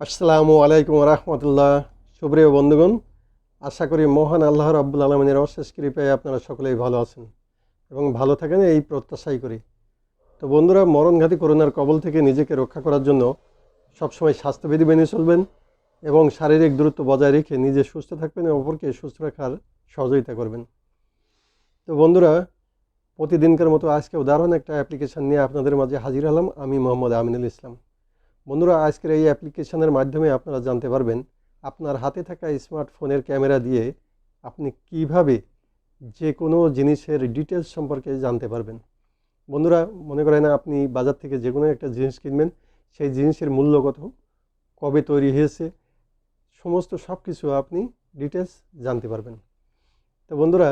আসসালামু আলাইকুম রহমতুল্লাহ। সুপ্রিয় বন্ধুগণ, আশা করি মহান আল্লাহ রাব্বুল আলমিনের অশেষ কৃপায় আপনারা সকলেই ভালো আছেন এবং ভালো থাকেন এই প্রত্যাশাই করি। তো বন্ধুরা, মরণঘাতী করোনার কবল থেকে নিজেকে রক্ষা করার জন্য সবসময় স্বাস্থ্যবিধি মেনে চলবেন এবং শারীরিক দূরত্ব বজায় রেখে নিজে সুস্থ থাকবেন এবং অপরকে সুস্থ রাখার সহযোগিতা করবেন। তো বন্ধুরা, প্রতিদিনকার মতো আজকে উদাহরণ একটা অ্যাপ্লিকেশন নিয়ে আপনাদের মাঝে হাজির হলাম। আমি মোহাম্মদ আমিনুল ইসলাম। বন্ধুরা, আজকের এই অ্যাপ্লিকেশনের মাধ্যমে আপনারা জানতে পারবেন আপনার হাতে থাকা স্মার্টফোনের ক্যামেরা দিয়ে আপনি কিভাবে যে কোনো জিনিসের ডিটেলস সম্পর্কে জানতে পারবেন। বন্ধুরা, মনে করেন আপনি বাজার থেকে যে কোনো একটা জিনিস কিনবেন, সেই জিনিসের মূল্য কত, কবে তৈরি হয়েছে, সমস্ত সব কিছু আপনি ডিটেলস জানতে পারবেন। তো বন্ধুরা,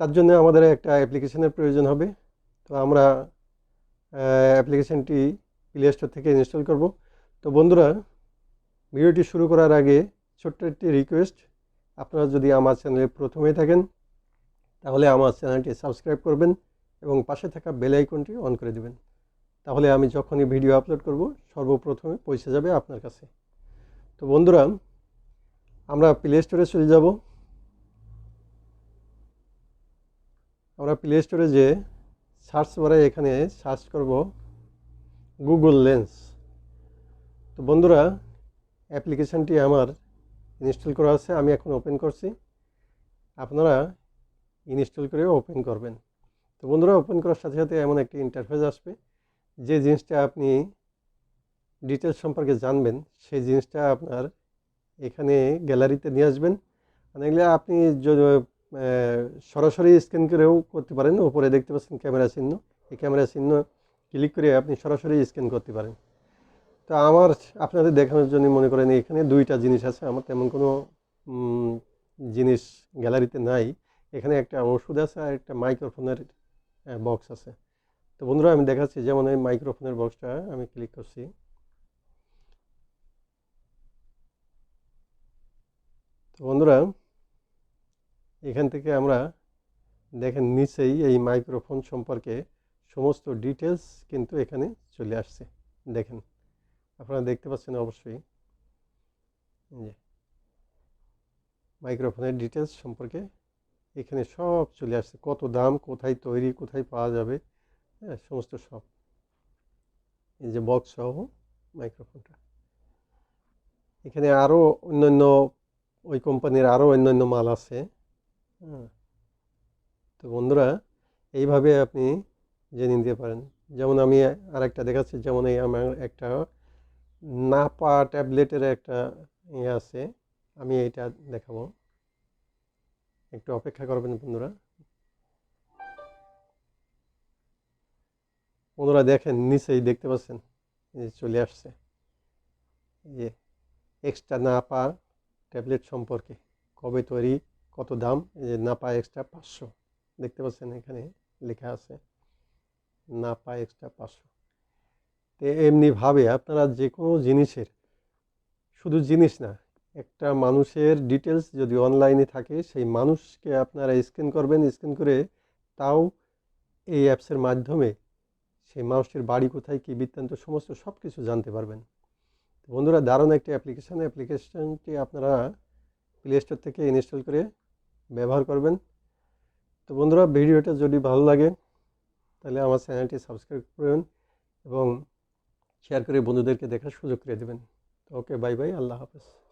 তার জন্য আমাদের একটা অ্যাপ্লিকেশনের প্রয়োজন হবে। তো আমরা অ্যাপ্লিকেশনটি প্লে স্টোর থেকে ইনস্টল করব। তো বন্ধুরা, ভিডিওটি শুরু করার আগে ছোট্ট একটি রিকোয়েস্ট, আপনারা যদি আমার চ্যানেলে প্রথমে থাকেন তাহলে আমার চ্যানেলটি সাবস্ক্রাইব করবেন এবং পাশে থাকা বেল আইকনটি অন করে দেবেন। তাহলে আমি যখনই ভিডিও আপলোড করব সর্বপ্রথমে পৌঁছে যাবে আপনার কাছে। তো বন্ধুরা, আমরা প্লে স্টোরে চলে যাব। আমরা প্লে স্টোরে যে সার্চ বারে এখানে সার্চ করব গুগল লেন্স। তো বন্ধুরা, অ্যাপ্লিকেশানটি আমার ইনস্টল করা আছে, আমি এখন ওপেন করছি। আপনারা ইনস্টল করে ওপেন করবেন। তো বন্ধুরা, ওপেন করার সাথে সাথে এমন একটি ইন্টারফেস আসবে, যে জিনিসটা আপনি ডিটেলস সম্পর্কে জানবেন সেই জিনিসটা আপনার এখানে গ্যালারিতে নিয়ে আসবেন। নাহলে আপনি সরাসরি স্ক্যান করেও করতে পারেন। উপরে দেখতে পাচ্ছেন ক্যামেরা চিহ্ন, এই ক্যামেরা চিহ্ন ক্লিক করে আপনি সরাসরি স্ক্যান করতে পারেন। তো আমার আপনাদের দেখানোর জন্য মনে করেন এখানে দুইটা জিনিস আছে, আমার তেমন কোনো জিনিস গ্যালারিতে নাই। এখানে একটা ওষুধ আছে আর একটা মাইক্রোফোনের বক্স আছে। তো বন্ধুরা, আমি দেখাচ্ছি, যেমন এই মাইক্রোফোনের বক্সটা আমি ক্লিক করছি। তো বন্ধুরা, এখান থেকে আমরা দেখেন নিচেই এই মাইক্রোফোন সম্পর্কে সমস্ত ডিটেলস কিন্তু এখানে চলে আসছে। দেখেন, আপনারা দেখতে পাচ্ছেন অবশ্যই যে মাইক্রোফোনের ডিটেলস সম্পর্কে এখানে সব চলে আসছে, কত দাম, কোথায় তৈরি, কোথায় পাওয়া যাবে, হ্যাঁ, সমস্ত সব। এই যে বক্স সহ মাইক্রোফোনটা, এখানে আরও অন্যান্য ওই কোম্পানির আরও অন্যান্য মাল আছে। হ্যাঁ, তো বন্ধুরা, এইভাবে আপনি জেনে নিতে পারেন। যেমন আমি আরেকটা দেখাচ্ছি, যেমন এই আমার একটা নাপা ট্যাবলেটের একটা ইয়ে আছে, আমি এইটা দেখাবো। একটু অপেক্ষা করবেন বন্ধুরা। বন্ধুরা দেখেন, নিচেই দেখতে পাচ্ছেন এই যে চলে আসছে যে এক্সট্রা নাপা ট্যাবলেট সম্পর্কে, কবে তৈরি, কত দাম। এই যে নাপা এক্সট্রা 500, দেখতে পাচ্ছেন এখানে লেখা আছে নাপা এক্সট্রা 500। তো এমনিভাবে আপনারা যে কোনো জিনিসের, শুধু জিনিস না, একটা মানুষের ডিটেলস যদি অনলাইনে থাকে, সেই মানুষকে আপনারা স্ক্যান করবেন, স্ক্যান করে তাও এই অ্যাপসের মাধ্যমে সেই মানুষটির বাড়ি কোথায়, কী বৃত্তান্ত, সমস্ত সব কিছু জানতে পারবেন। তো বন্ধুরা, দারুণ একটি অ্যাপ্লিকেশনটি আপনারা প্লে স্টোর থেকে ইনস্টল করে ব্যবহার করবেন। তো বন্ধুরা, ভিডিওটা যদি ভালো লাগে তাহলে আমার চ্যানেলটি সাবস্ক্রাইব করবেন এবং শেয়ার করে বন্ধুদেরকে দেখার সুযোগ করে দেবেন। ওকে, বাই বাই, আল্লাহ হাফেজ।